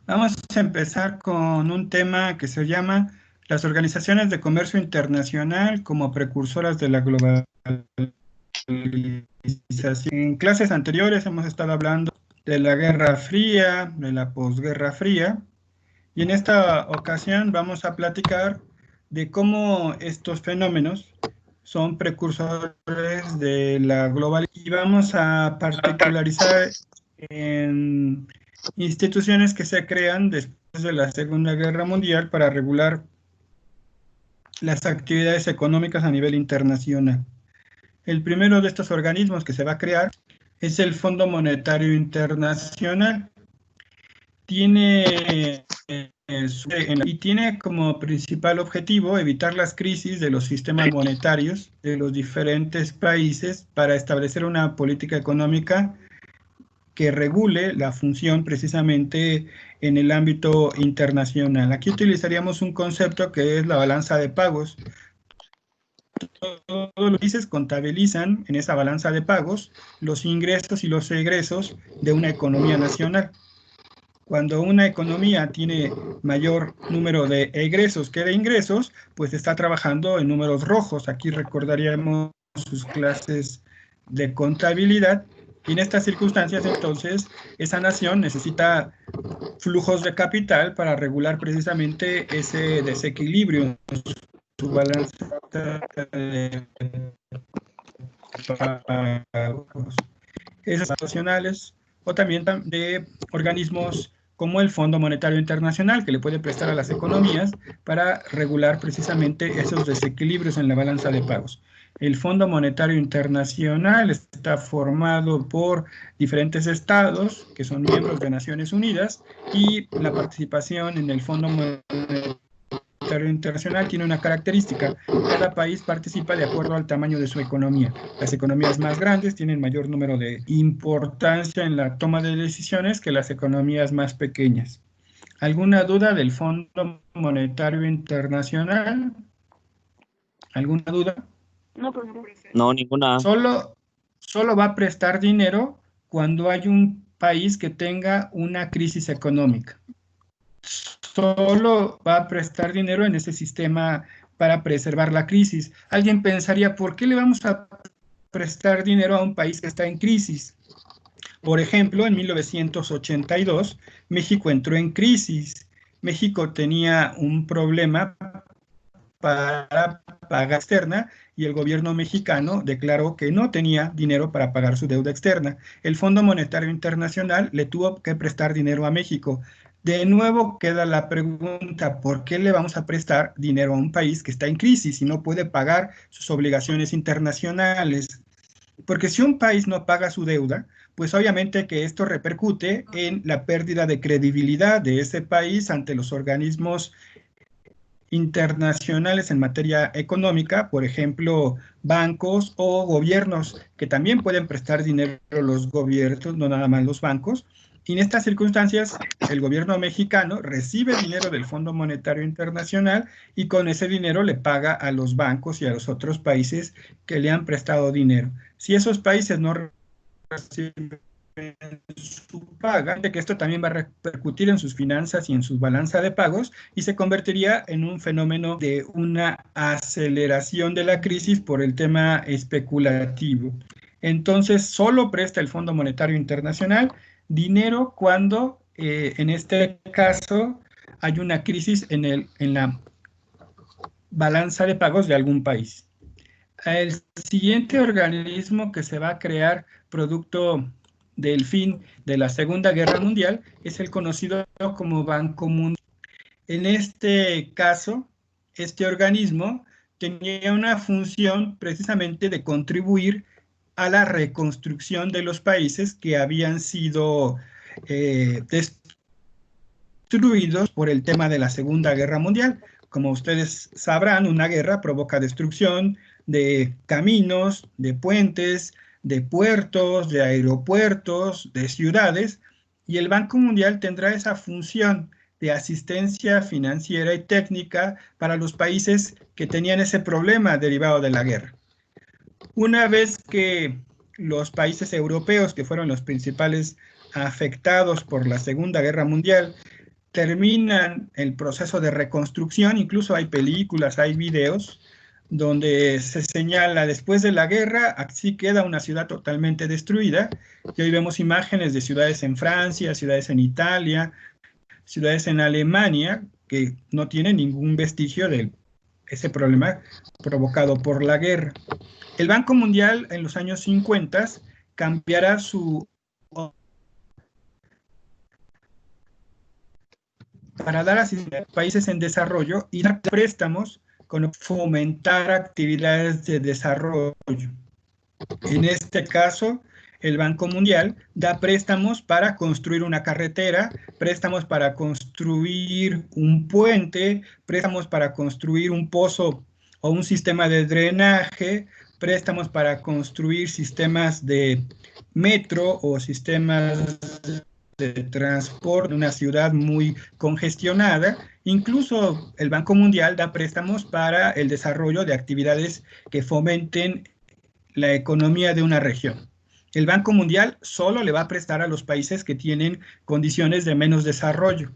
Vamos a empezar con un tema que se llama las organizaciones de comercio internacional como precursoras de la globalización. En clases anteriores hemos estado hablando de la Guerra Fría, de la posguerra fría, y en esta ocasión vamos a platicar de cómo estos fenómenos son precursores de la globalización y vamos a particularizar en instituciones que se crean después de la Segunda Guerra Mundial para regular las actividades económicas a nivel internacional. El primero de estos organismos que se va a crear es el Fondo Monetario Internacional. Tiene y tiene como principal objetivo evitar las crisis de los sistemas monetarios de los diferentes países para establecer una política económica que regule la función precisamente en el ámbito internacional. Aquí utilizaríamos un concepto que es la balanza de pagos. Todos los países contabilizan en esa balanza de pagos los ingresos y los egresos de una economía nacional. Cuando una economía tiene mayor número de egresos que de ingresos, pues está trabajando en números rojos. Aquí recordaríamos sus clases de contabilidad. Y en estas circunstancias, entonces, esa nación necesita flujos de capital para regular precisamente ese desequilibrio en su balanza de pagos. Esas nacionales o también de organismos como el Fondo Monetario Internacional, que le puede prestar a las economías para regular precisamente esos desequilibrios en la balanza de pagos. El Fondo Monetario Internacional está formado por diferentes estados que son miembros de Naciones Unidas y la participación en el Fondo Monetario Internacional tiene una característica: cada país participa de acuerdo al tamaño de su economía. Las economías más grandes tienen mayor número de importancia en la toma de decisiones que las economías más pequeñas. ¿Alguna duda del Fondo Monetario Internacional? ¿Alguna duda? No, pues no. No, ninguna. Solo va a prestar dinero cuando hay un país que tenga una crisis económica. Solo va a prestar dinero en ese sistema para preservar la crisis. Alguien pensaría, ¿por qué le vamos a prestar dinero a un país que está en crisis? Por ejemplo, en 1982, México entró en crisis. México tenía un problema para pagar externa y el gobierno mexicano declaró que no tenía dinero para pagar su deuda externa. El Fondo Monetario Internacional le tuvo que prestar dinero a México. De nuevo queda la pregunta: ¿por qué le vamos a prestar dinero a un país que está en crisis y no puede pagar sus obligaciones internacionales? Porque si un país no paga su deuda, pues obviamente que esto repercute en la pérdida de credibilidad de ese país ante los organismos internacionales en materia económica, por ejemplo, bancos o gobiernos, que también pueden prestar dinero a los gobiernos, no nada más los bancos. Y en estas circunstancias, el gobierno mexicano recibe dinero del Fondo Monetario Internacional y con ese dinero le paga a los bancos y a los otros países que le han prestado dinero. Si esos países no reciben su paga, que esto también va a repercutir en sus finanzas y en su balanza de pagos y se convertiría en un fenómeno de una aceleración de la crisis por el tema especulativo. Entonces, solo presta el Fondo Monetario Internacional dinero cuando, en este caso, hay una crisis en la balanza de pagos de algún país. El siguiente organismo que se va a crear producto del fin de la Segunda Guerra Mundial es el conocido como Banco Mundial. En este caso, este organismo tenía una función precisamente de contribuir a la reconstrucción de los países que habían sido destruidos por el tema de la Segunda Guerra Mundial. Como ustedes sabrán, una guerra provoca destrucción de caminos, de puentes, de puertos, de aeropuertos, de ciudades, y el Banco Mundial tendrá esa función de asistencia financiera y técnica para los países que tenían ese problema derivado de la guerra. Una vez que los países europeos, que fueron los principales afectados por la Segunda Guerra Mundial, terminan el proceso de reconstrucción, incluso hay películas, hay videos, donde se señala después de la guerra, así queda una ciudad totalmente destruida, y hoy vemos imágenes de ciudades en Francia, ciudades en Italia, ciudades en Alemania, que no tienen ningún vestigio de ese problema provocado por la guerra. El Banco Mundial en los años 50 cambiará su para dar asistencia a países en desarrollo y dar préstamos con fomentar actividades de desarrollo. En este caso, el Banco Mundial da préstamos para construir una carretera, préstamos para construir un puente, préstamos para construir un pozo o un sistema de drenaje, préstamos para construir sistemas de metro o sistemas de transporte en una ciudad muy congestionada. Incluso el Banco Mundial da préstamos para el desarrollo de actividades que fomenten la economía de una región. El Banco Mundial solo le va a prestar a los países que tienen condiciones de menos desarrollo.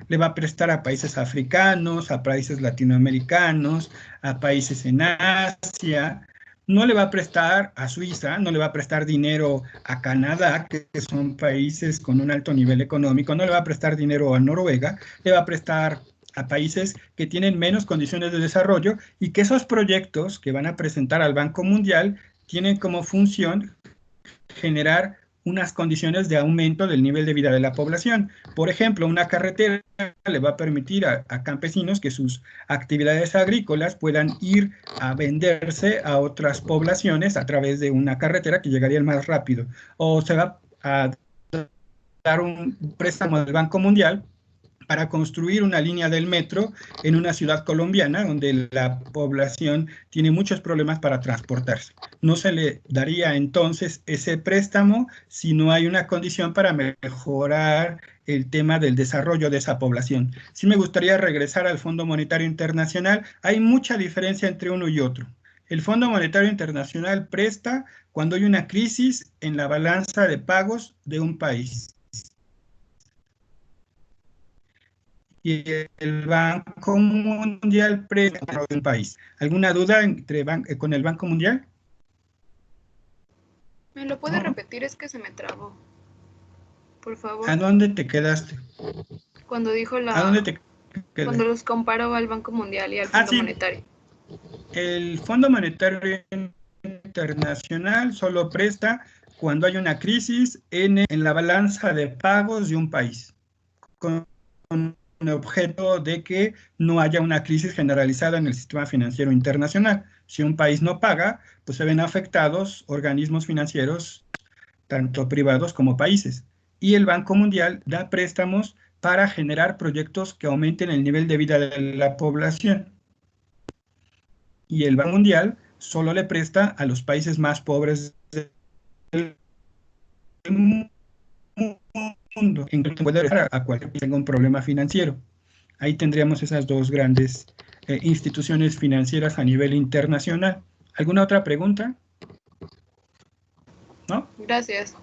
Le va a prestar a países africanos, a países latinoamericanos, a países en Asia. No le va a prestar a Suiza, no le va a prestar dinero a Canadá, que son países con un alto nivel económico, no le va a prestar dinero a Noruega, le va a prestar a países que tienen menos condiciones de desarrollo y que esos proyectos que van a presentar al Banco Mundial tienen como función generar unas condiciones de aumento del nivel de vida de la población. Por ejemplo, una carretera le va a permitir a campesinos que sus actividades agrícolas puedan ir a venderse a otras poblaciones a través de una carretera que llegaría más rápido. O se va a dar un préstamo del Banco Mundial para construir una línea del metro en una ciudad colombiana donde la población tiene muchos problemas para transportarse. No se le daría entonces ese préstamo si no hay una condición para mejorar el tema del desarrollo de esa población. Sí me gustaría regresar al Fondo Monetario Internacional. Hay mucha diferencia entre uno y otro. El Fondo Monetario Internacional presta cuando hay una crisis en la balanza de pagos de un país. Y el Banco Mundial presta a un país. ¿Alguna duda con el Banco Mundial? ¿Me lo puede repetir? Es que se me trabó. Por favor. ¿A dónde te quedaste? Cuando dijo ¿A dónde te quedaste? Cuando los comparó al Banco Mundial y al Fondo Monetario. El Fondo Monetario Internacional solo presta cuando hay una crisis en la balanza de pagos de un país, con objeto de que no haya una crisis generalizada en el sistema financiero internacional. Si un país no paga, pues se ven afectados organismos financieros, tanto privados como países. Y el Banco Mundial da préstamos para generar proyectos que aumenten el nivel de vida de la población. Y el Banco Mundial solo le presta a los países más pobres del mundo, incluso puede dar a cualquiera que tenga un problema financiero. Ahí tendríamos esas dos grandes instituciones financieras a nivel internacional. ¿Alguna otra pregunta? ¿No? Gracias.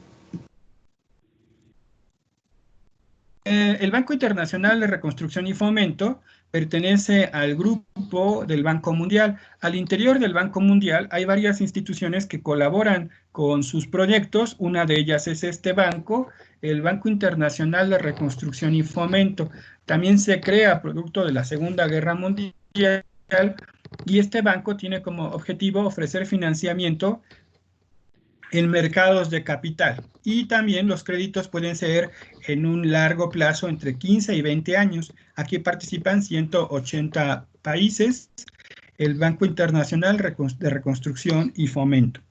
El Banco Internacional de Reconstrucción y Fomento pertenece al grupo del Banco Mundial. Al interior del Banco Mundial hay varias instituciones que colaboran con sus proyectos. Una de ellas es este banco, el Banco Internacional de Reconstrucción y Fomento. También se crea producto de la Segunda Guerra Mundial y este banco tiene como objetivo ofrecer financiamiento en mercados de capital, y también los créditos pueden ser en un largo plazo entre 15 y 20 años. Aquí participan 180 países, el Banco Internacional de Reconstrucción y Fomento.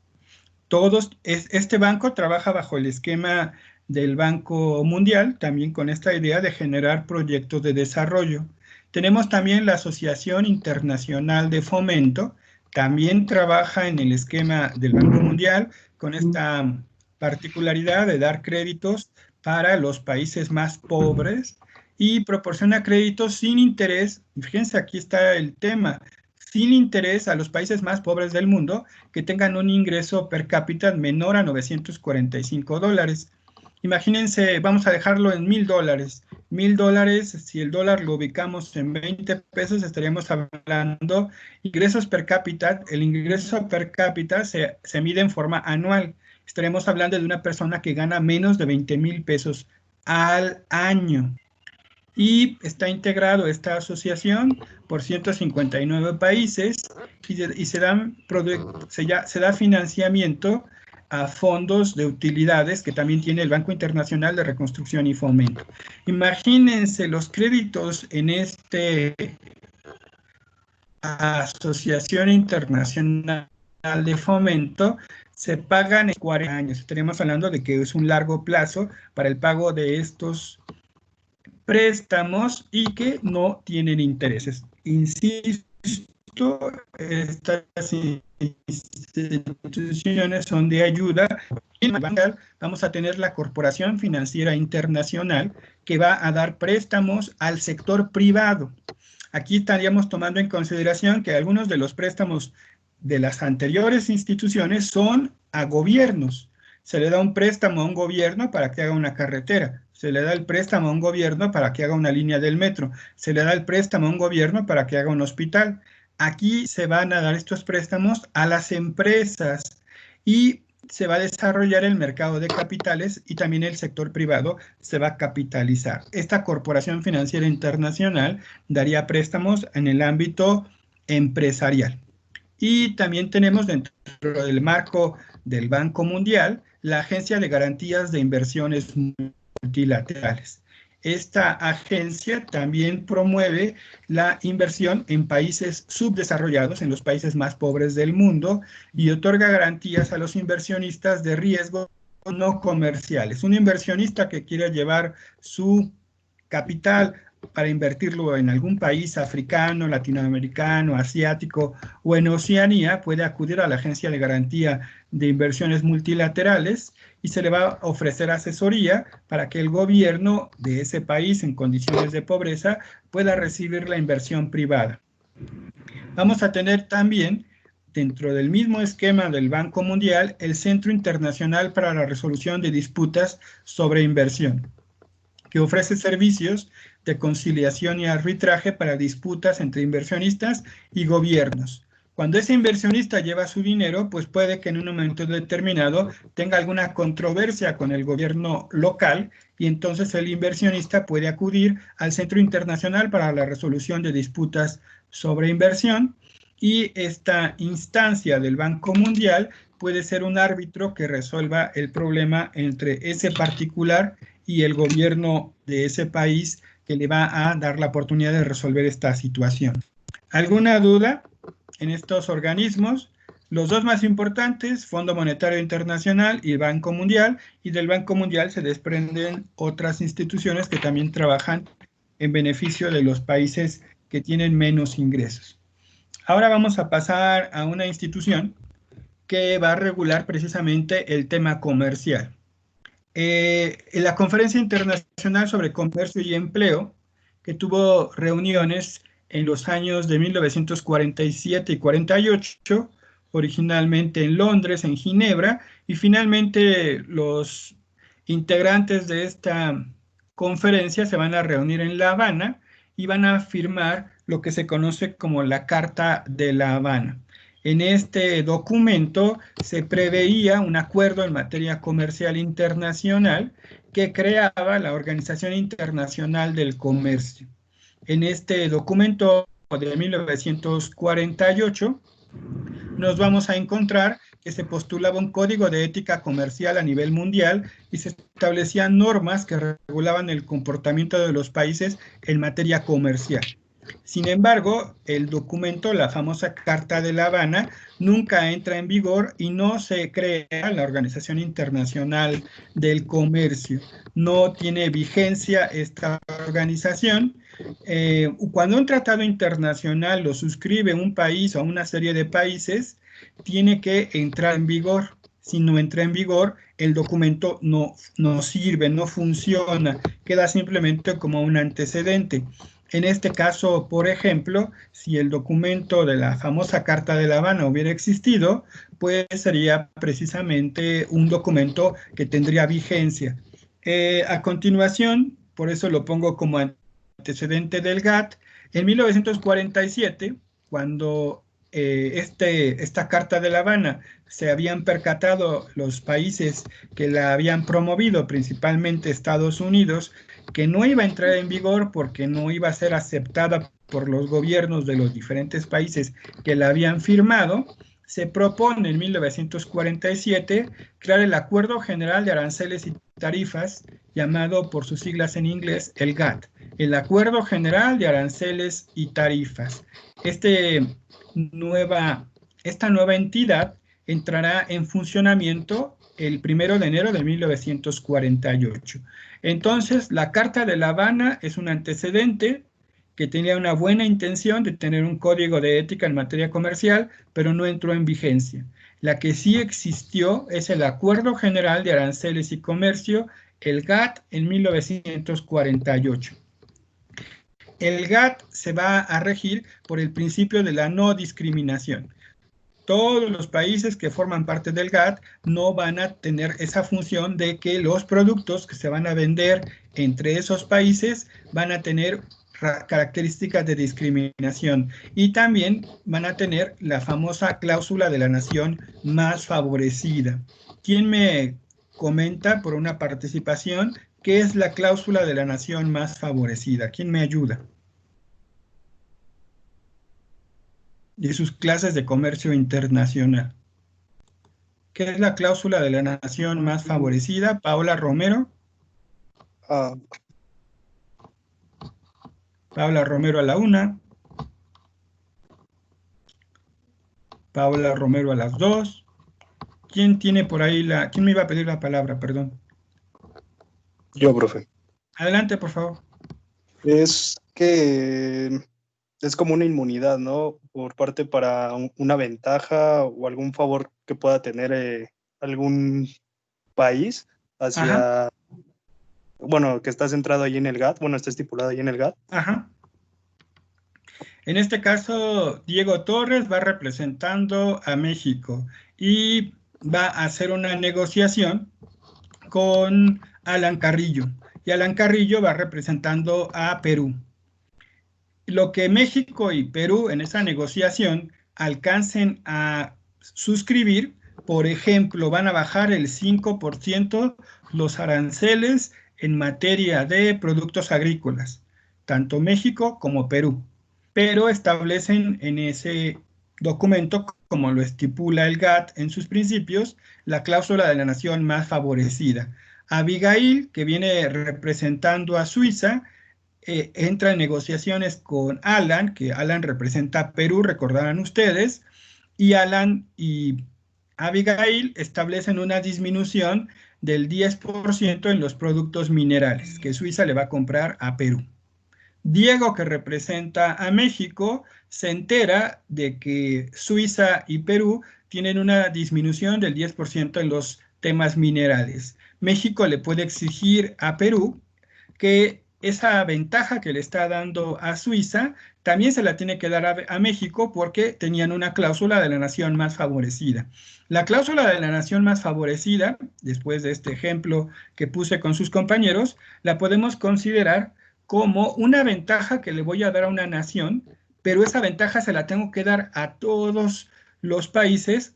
Este banco trabaja bajo el esquema del Banco Mundial, también con esta idea de generar proyectos de desarrollo. Tenemos también la Asociación Internacional de Fomento, también trabaja en el esquema del Banco Mundial, con esta particularidad de dar créditos para los países más pobres y proporciona créditos sin interés. Fíjense, aquí está el tema, sin interés a los países más pobres del mundo que tengan un ingreso per cápita menor a $945. Imagínense, vamos a dejarlo en $1,000. $1,000, si el dólar lo ubicamos en 20 pesos, estaríamos hablando ingresos per cápita. El ingreso per cápita se mide en forma anual. Estaremos hablando de una persona que gana menos de 20,000 pesos al año. Y está integrado esta asociación por 159 países y se da financiamiento a fondos de utilidades que también tiene el Banco Internacional de Reconstrucción y Fomento. Imagínense los créditos en esta Asociación Internacional de Fomento se pagan en 40 años. Estaremos hablando de que es un largo plazo para el pago de estos préstamos y que no tienen intereses. Insisto, estas instituciones son de ayuda. Vamos a tener la Corporación Financiera Internacional que va a dar préstamos al sector privado. Aquí estaríamos tomando en consideración que algunos de los préstamos de las anteriores instituciones son a gobiernos. Se le da un préstamo a un gobierno para que haga una carretera. Se le da el préstamo a un gobierno para que haga una línea del metro. Se le da el préstamo a un gobierno para que haga un hospital. Aquí se van a dar estos préstamos a las empresas y se va a desarrollar el mercado de capitales y también el sector privado se va a capitalizar. Esta Corporación Financiera Internacional daría préstamos en el ámbito empresarial. Y también tenemos dentro del marco del Banco Mundial la Agencia de Garantías de Inversiones Multilaterales. Esta agencia también promueve la inversión en países subdesarrollados, en los países más pobres del mundo, y otorga garantías a los inversionistas de riesgo no comerciales. Un inversionista que quiera llevar su capital para invertirlo en algún país africano, latinoamericano, asiático o en Oceanía, puede acudir a la Agencia de Garantía de Inversiones Multilaterales y se le va a ofrecer asesoría para que el gobierno de ese país en condiciones de pobreza pueda recibir la inversión privada. Vamos a tener también, dentro del mismo esquema del Banco Mundial, el Centro Internacional para la Resolución de Disputas sobre Inversión, que ofrece servicios de conciliación y arbitraje para disputas entre inversionistas y gobiernos. Cuando ese inversionista lleva su dinero, pues puede que en un momento determinado tenga alguna controversia con el gobierno local y entonces el inversionista puede acudir al Centro Internacional para la Resolución de Disputas sobre Inversión y esta instancia del Banco Mundial puede ser un árbitro que resuelva el problema entre ese particular y el gobierno de ese país que le va a dar la oportunidad de resolver esta situación. ¿Alguna duda en estos organismos? Los dos más importantes, Fondo Monetario Internacional y Banco Mundial, y del Banco Mundial se desprenden otras instituciones que también trabajan en beneficio de los países que tienen menos ingresos. Ahora vamos a pasar a una institución que va a regular precisamente el tema comercial. En la Conferencia Internacional sobre Comercio y Empleo, que tuvo reuniones en los años de 1947 y 48, originalmente en Londres, en Ginebra, y finalmente los integrantes de esta conferencia se van a reunir en La Habana y van a firmar lo que se conoce como la Carta de La Habana. En este documento se preveía un acuerdo en materia comercial internacional que creaba la Organización Internacional del Comercio. En este documento de 1948 nos vamos a encontrar que se postulaba un código de ética comercial a nivel mundial y se establecían normas que regulaban el comportamiento de los países en materia comercial. Sin embargo, el documento, la famosa Carta de La Habana, nunca entra en vigor y no se crea la Organización Internacional del Comercio. No tiene vigencia esta organización. Cuando un tratado internacional lo suscribe un país o una serie de países, tiene que entrar en vigor. Si no entra en vigor, el documento no sirve, no funciona, queda simplemente como un antecedente. En este caso, por ejemplo, si el documento de la famosa Carta de La Habana hubiera existido, pues sería precisamente un documento que tendría vigencia. A continuación, por eso lo pongo como antecedente del GATT, en 1947, cuando esta Carta de La Habana se habían percatado los países que la habían promovido, principalmente Estados Unidos, que no iba a entrar en vigor porque no iba a ser aceptada por los gobiernos de los diferentes países que la habían firmado, se propone en 1947 crear el Acuerdo General de Aranceles y Tarifas, llamado por sus siglas en inglés el GATT, el Acuerdo General de Aranceles y Tarifas. Esta nueva entidad entrará en funcionamiento el 1 de enero de 1948. Entonces, la Carta de La Habana es un antecedente que tenía una buena intención de tener un código de ética en materia comercial, pero no entró en vigencia. La que sí existió es el Acuerdo General de Aranceles y Comercio, el GATT, en 1948. El GATT se va a regir por el principio de la no discriminación. Todos los países que forman parte del GATT no van a tener esa función de que los productos que se van a vender entre esos países van a tener características de discriminación y también van a tener la famosa cláusula de la nación más favorecida. ¿Quién me comenta por una participación qué es la cláusula de la nación más favorecida? ¿Quién me ayuda? Y sus clases de comercio internacional. ¿Qué es la cláusula de la nación más favorecida? Paola Romero. Paola Romero a la 1. Paola Romero a las 2. ¿Quién tiene por ahí quién me iba a pedir la palabra? Perdón. Yo, profe. Adelante, por favor. Es que es como una inmunidad, ¿no? Por parte para una ventaja o algún favor que pueda tener algún país hacia, ajá, bueno, que está centrado ahí en el GATT, bueno, está estipulado ahí en el GATT. Ajá. En este caso, Diego Torres va representando a México y va a hacer una negociación con Alan Carrillo. Y Alan Carrillo va representando a Perú. Lo que México y Perú en esa negociación alcancen a suscribir, por ejemplo, van a bajar el 5% los aranceles en materia de productos agrícolas, tanto México como Perú, pero establecen en ese documento, como lo estipula el GATT en sus principios, la cláusula de la nación más favorecida. Abigail, que viene representando a Suiza, entra en negociaciones con Alan, que Alan representa a Perú, recordarán ustedes, y Alan y Abigail establecen una disminución del 10% en los productos minerales que Suiza le va a comprar a Perú. Diego, que representa a México, se entera de que Suiza y Perú tienen una disminución del 10% en los temas minerales. México le puede exigir a Perú que esa ventaja que le está dando a Suiza también se la tiene que dar a México porque tenían una cláusula de la nación más favorecida. La cláusula de la nación más favorecida, después de este ejemplo que puse con sus compañeros, la podemos considerar como una ventaja que le voy a dar a una nación, pero esa ventaja se la tengo que dar a todos los países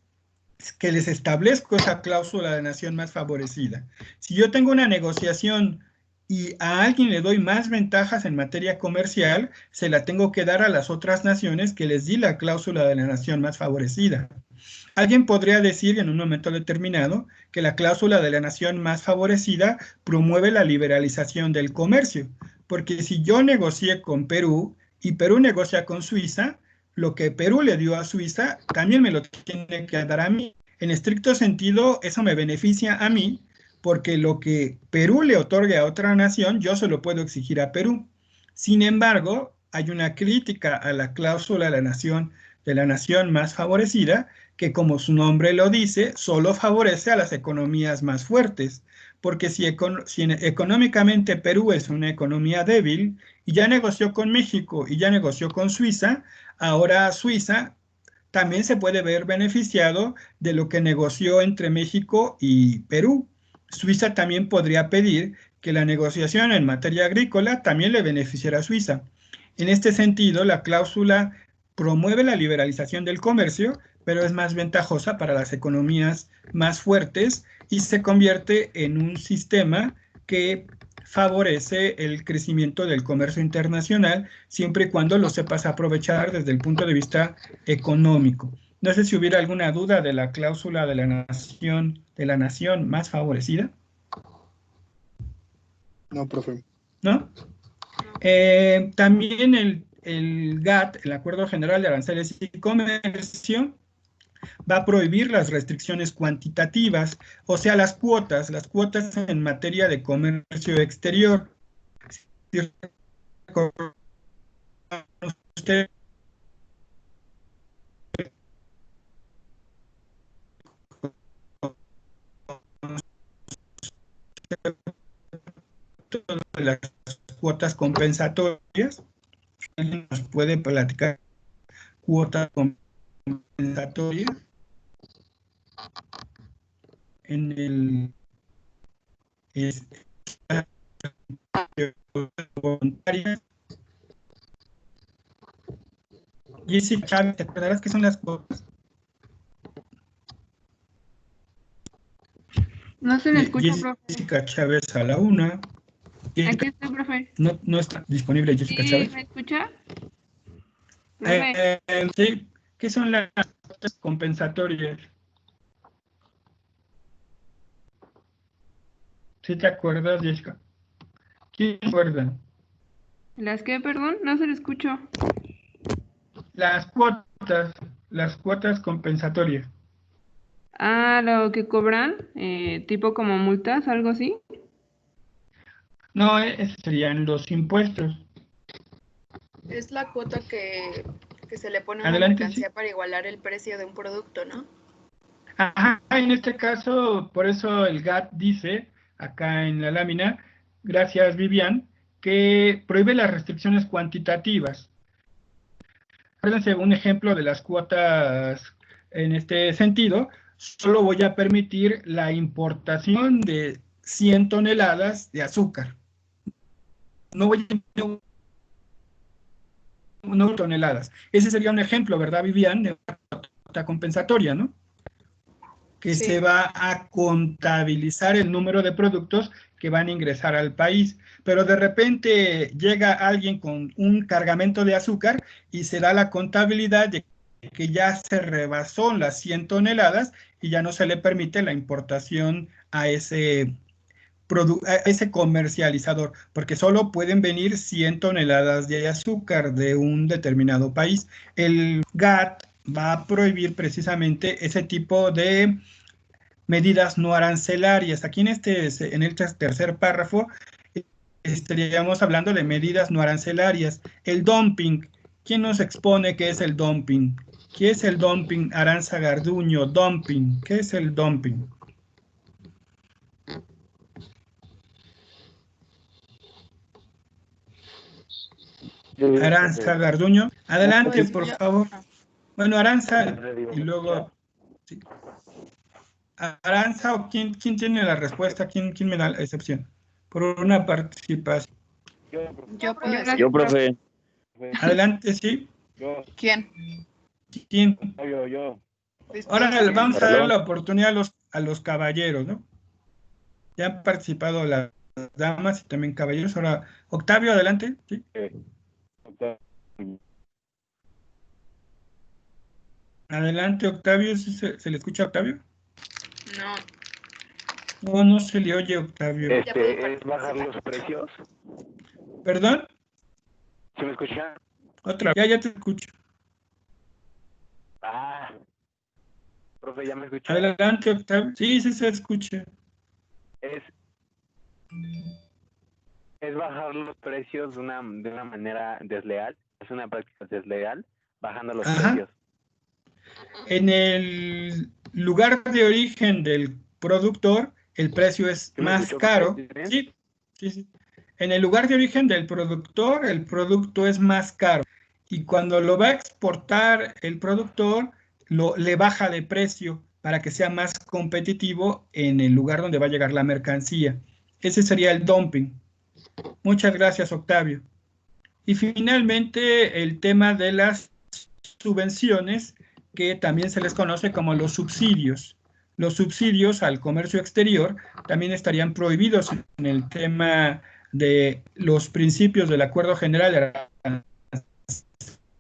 que les establezco esa cláusula de nación más favorecida. Si yo tengo una negociación y a alguien le doy más ventajas en materia comercial, se la tengo que dar a las otras naciones que les di la cláusula de la nación más favorecida. Alguien podría decir en un momento determinado que la cláusula de la nación más favorecida promueve la liberalización del comercio, porque si yo negocié con Perú y Perú negocia con Suiza, lo que Perú le dio a Suiza también me lo tiene que dar a mí. En estricto sentido, eso me beneficia a mí, porque lo que Perú le otorgue a otra nación, yo se lo puedo exigir a Perú. Sin embargo, hay una crítica a la cláusula de la nación más favorecida, que como su nombre lo dice, solo favorece a las economías más fuertes, porque si económicamente Perú es una economía débil y ya negoció con México y ya negoció con Suiza, ahora Suiza también se puede ver beneficiado de lo que negoció entre México y Perú. Suiza también podría pedir que la negociación en materia agrícola también le beneficiara a Suiza. En este sentido, la cláusula promueve la liberalización del comercio, pero es más ventajosa para las economías más fuertes y se convierte en un sistema que favorece el crecimiento del comercio internacional siempre y cuando lo sepas aprovechar desde el punto de vista económico. No sé si hubiera alguna duda de la cláusula de la nación más favorecida. No, profe. ¿No? También el GATT, el Acuerdo General de Aranceles y Comercio, va a prohibir las restricciones cuantitativas, o sea, las cuotas en materia de comercio exterior. Si usted las cuotas compensatorias, ¿alguien nos puede platicar cuotas compensatorias en el voluntarias? Jessica Chávez, ¿te acordarás qué son las cuotas? No se le escucha, profe. Jessica Chávez a la una. Aquí está, profe. No está disponible Jessica ¿Sí Chávez. me escucha? Profe. Sí. ¿Qué son las cuotas compensatorias? ¿Sí te acuerdas, Jessica? ¿Quién se acuerda? ¿Las qué, perdón? No se le escuchó. Las cuotas compensatorias. Ah, lo que cobran, tipo como multas, algo así. No, esos serían los impuestos. Es la cuota que se le pone a una Adelante, mercancía sí. para igualar el precio de un producto, ¿no? Ajá, en este caso, por eso el GATT dice, acá en la lámina, gracias Vivian, que prohíbe las restricciones cuantitativas. Acuérdense, un ejemplo de las cuotas en este sentido, solo voy a permitir la importación de 100 toneladas de azúcar. No voy a no toneladas. Ese sería un ejemplo, ¿verdad, Vivian? De una cuota compensatoria, ¿no? Que Sí. se va a contabilizar el número de productos que van a ingresar al país. Pero de repente llega alguien con un cargamento de azúcar y se da la contabilidad de que ya se rebasó las 100 toneladas y ya no se le permite la importación a ese comercializador, porque solo pueden venir 100 toneladas de azúcar de un determinado país. El GATT va a prohibir precisamente ese tipo de medidas no arancelarias. Aquí en el tercer párrafo estaríamos hablando de medidas no arancelarias. El dumping. ¿Quién nos expone qué es el dumping? ¿Qué es el dumping? Aranza Garduño, dumping. ¿Qué es el dumping? Aranza Garduño. Adelante, por favor. Bueno, Aranza y luego... Sí. Aranza, ¿o quién tiene la respuesta? ¿Quién me da la excepción? Por una participación. Yo, profe. Adelante, sí. ¿Quién? ¿Quién? Yo. Ahora vamos a dar la oportunidad a los caballeros, ¿no? Ya han participado las damas y también caballeros. Ahora, Octavio, adelante. ¿Sí? Adelante, Octavio. ¿Se le escucha a Octavio? No. No se le oye, Octavio. ¿Es bajar los precios? ¿Perdón? ¿Se me escucha? Otra. Ya te escucho. Profe, ¿ya me escucha? Adelante, Octavio. Sí, se escucha. Es bajar los precios de una manera desleal. Es una práctica desleal, bajando los precios. En el lugar de origen del productor, el precio es más caro. Sí. En el lugar de origen del productor, el producto es más caro. Y cuando lo va a exportar el productor, le baja de precio para que sea más competitivo en el lugar donde va a llegar la mercancía. Ese sería el dumping. Muchas gracias, Octavio. Y finalmente, el tema de las subvenciones, que también se les conoce como los subsidios. Los subsidios al comercio exterior también estarían prohibidos en el tema de los principios del Acuerdo General de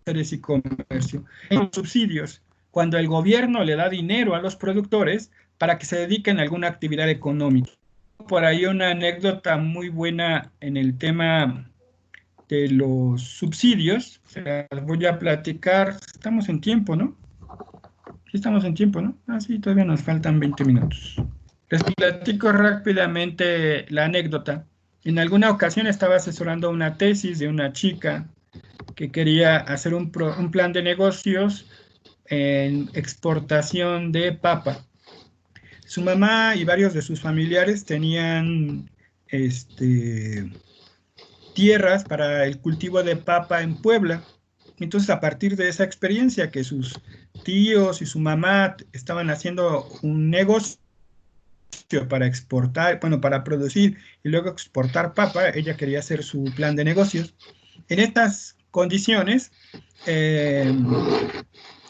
Aranceles y Comercio. Los subsidios, cuando el gobierno le da dinero a los productores para que se dediquen a alguna actividad económica. Por ahí una anécdota muy buena en el tema de los subsidios, se las voy a platicar. Estamos en tiempo, ¿no? Sí, estamos en tiempo, ¿no? Ah, sí, todavía nos faltan 20 minutos. Les platico rápidamente la anécdota. En alguna ocasión estaba asesorando una tesis de una chica que quería hacer un plan de negocios en exportación de papa. Su mamá y varios de sus familiares tenían tierras para el cultivo de papa en Puebla. Entonces, a partir de esa experiencia que sus tíos y su mamá estaban haciendo un negocio para exportar, bueno, para producir y luego exportar papa, ella quería hacer su plan de negocios. En estas condiciones,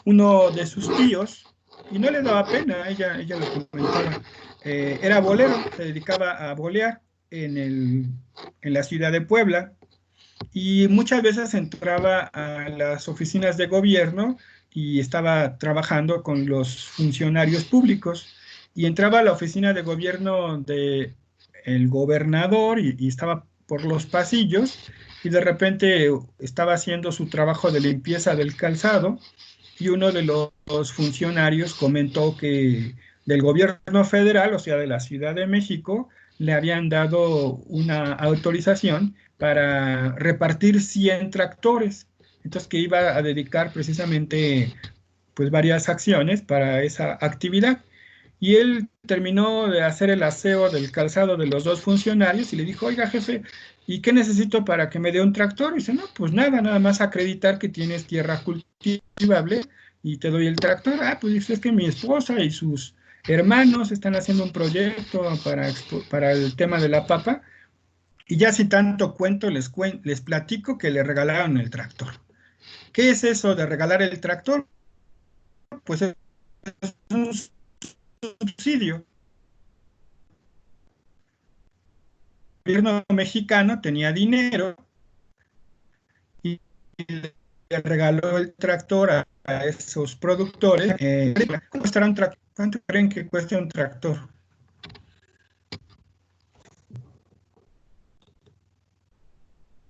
uno de sus tíos, y no le daba pena, ella lo comentaba, era bolero, se dedicaba a bolear en la ciudad de Puebla, y muchas veces entraba a las oficinas de gobierno y estaba trabajando con los funcionarios públicos, y entraba a la oficina de gobierno del gobernador y estaba por los pasillos, y de repente estaba haciendo su trabajo de limpieza del calzado, y uno de los funcionarios comentó que del gobierno federal, o sea, de la Ciudad de México, le habían dado una autorización para repartir 100 tractores. Entonces, que iba a dedicar precisamente pues varias acciones para esa actividad. Y él terminó de hacer el aseo del calzado de los dos funcionarios y le dijo, oiga, jefe, ¿y qué necesito para que me dé un tractor? Y dice, no, pues nada más acreditar que tienes tierra cultivable y te doy el tractor. Ah, pues es que mi esposa y sus hermanos están haciendo un proyecto para el tema de la papa, y ya si tanto cuento, les platico que le regalaron el tractor. ¿Qué es eso de regalar el tractor? Pues es un subsidio. El gobierno mexicano tenía dinero y le regaló el tractor a esos productores. ¿Cuánto creen que cuesta un tractor?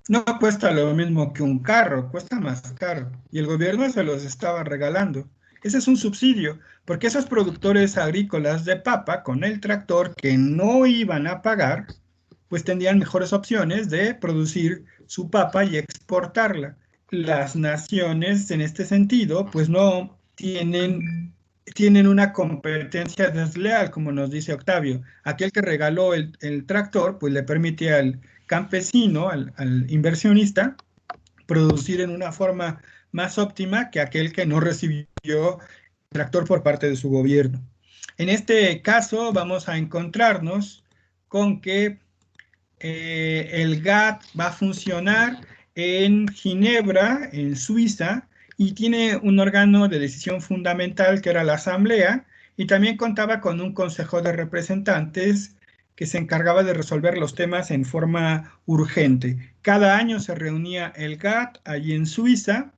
No cuesta lo mismo que un carro, cuesta más caro. Y el gobierno se los estaba regalando. Ese es un subsidio, porque esos productores agrícolas de papa con el tractor que no iban a pagar, pues tendrían mejores opciones de producir su papa y exportarla. Las naciones en este sentido, pues no tienen una competencia desleal, como nos dice Octavio. Aquel que regaló el tractor, pues le permite al campesino, al inversionista, producir en una forma más óptima que aquel que no recibió tractor por parte de su gobierno. En este caso vamos a encontrarnos con que el GATT va a funcionar en Ginebra, en Suiza, y tiene un órgano de decisión fundamental que era la Asamblea, y también contaba con un Consejo de Representantes que se encargaba de resolver los temas en forma urgente. Cada año se reunía el GATT allí en Suiza,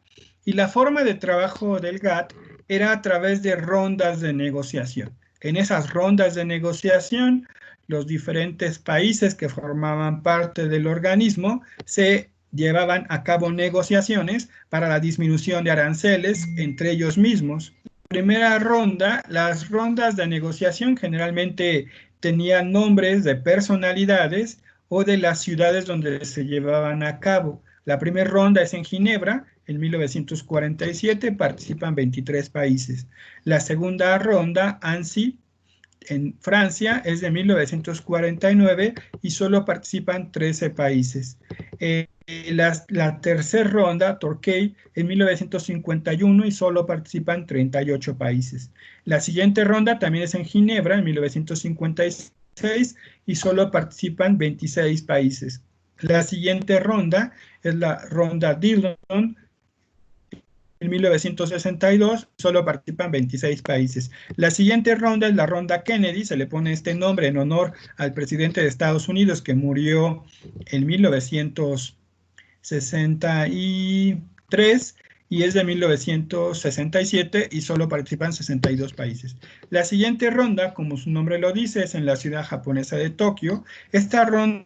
y la forma de trabajo del GATT era a través de rondas de negociación. En esas rondas de negociación, los diferentes países que formaban parte del organismo se llevaban a cabo negociaciones para la disminución de aranceles entre ellos mismos. Primera ronda, las rondas de negociación generalmente tenían nombres de personalidades o de las ciudades donde se llevaban a cabo. La primera ronda es en Ginebra, en 1947, participan 23 países. La segunda ronda, Annecy, en Francia, es de 1949 y solo participan 13 países. La tercera ronda, Torquay, en 1951 y solo participan 38 países. La siguiente ronda también es en Ginebra, en 1956, y solo participan 26 países. La siguiente ronda es la ronda Dillon, en 1962, solo participan 26 países. La siguiente ronda es la ronda Kennedy, se le pone este nombre en honor al presidente de Estados Unidos que murió en 1963 y es de 1967 y solo participan 62 países. La siguiente ronda, como su nombre lo dice, es en la ciudad japonesa de Tokio. Esta ronda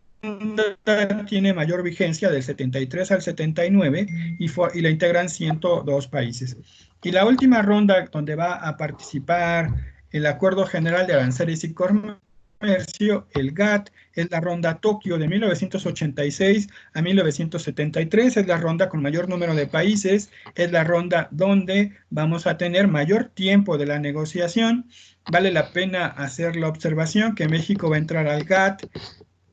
tiene mayor vigencia del 73 al 79 y la integran 102 países. Y la última ronda donde va a participar el Acuerdo General de Aranceles y Comercio, el GATT, es la ronda Tokio de 1986 a 1973, es la ronda con mayor número de países, es la ronda donde vamos a tener mayor tiempo de la negociación. Vale la pena hacer la observación que México va a entrar al GATT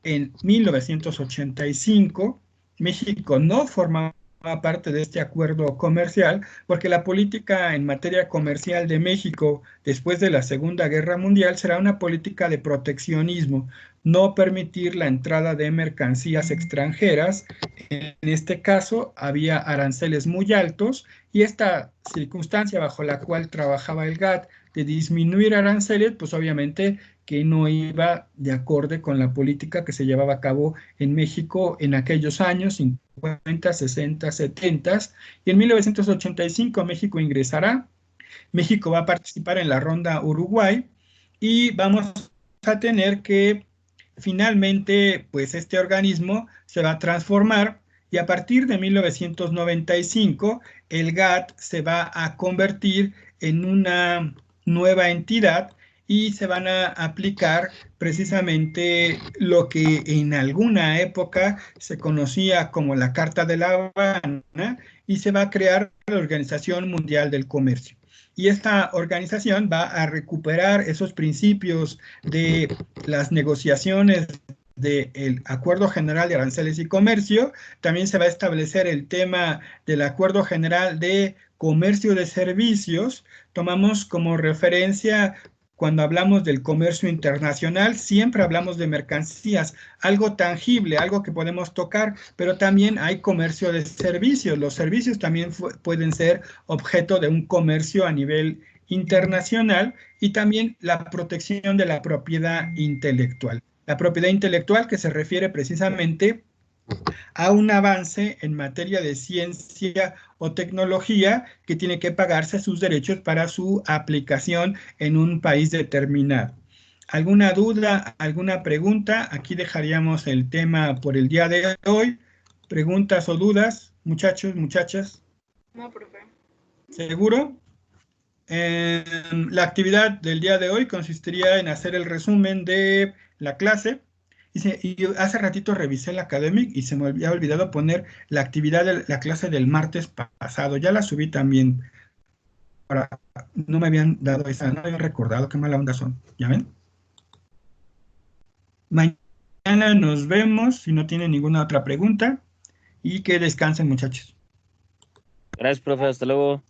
en 1985. México no formaba parte de este acuerdo comercial porque la política en materia comercial de México después de la Segunda Guerra Mundial será una política de proteccionismo, no permitir la entrada de mercancías extranjeras. En este caso había aranceles muy altos y esta circunstancia bajo la cual trabajaba el GATT de disminuir aranceles, pues obviamente que no iba de acorde con la política que se llevaba a cabo en México en aquellos años, 50, 60, 70, y en 1985 México ingresará. México va a participar en la ronda Uruguay y vamos a tener que finalmente, pues este organismo se va a transformar y a partir de 1995 el GATT se va a convertir en una nueva entidad y se van a aplicar precisamente lo que en alguna época se conocía como la Carta de La Habana y se va a crear la Organización Mundial del Comercio. Y esta organización va a recuperar esos principios de las negociaciones del Acuerdo General de Aranceles y Comercio. También se va a establecer el tema del Acuerdo General de Comercio de Servicios. Tomamos como referencia, cuando hablamos del comercio internacional, siempre hablamos de mercancías, algo tangible, algo que podemos tocar, pero también hay comercio de servicios. Los servicios también pueden ser objeto de un comercio a nivel internacional y también la protección de la propiedad intelectual. La propiedad intelectual que se refiere precisamente a un avance en materia de ciencia o tecnología que tiene que pagarse sus derechos para su aplicación en un país determinado. ¿Alguna duda, alguna pregunta? Aquí dejaríamos el tema por el día de hoy. ¿Preguntas o dudas, muchachos, muchachas? No, profe. ¿Seguro? La actividad del día de hoy consistiría en hacer el resumen de la clase. Y hace ratito revisé el Academic y se me había olvidado poner la actividad de la clase del martes pasado. Ya la subí también. Ahora, no me habían dado esa, no me habían recordado, qué mala onda son. ¿Ya ven? Mañana nos vemos, si no tienen ninguna otra pregunta. Y que descansen, muchachos. Gracias, profe. Hasta luego.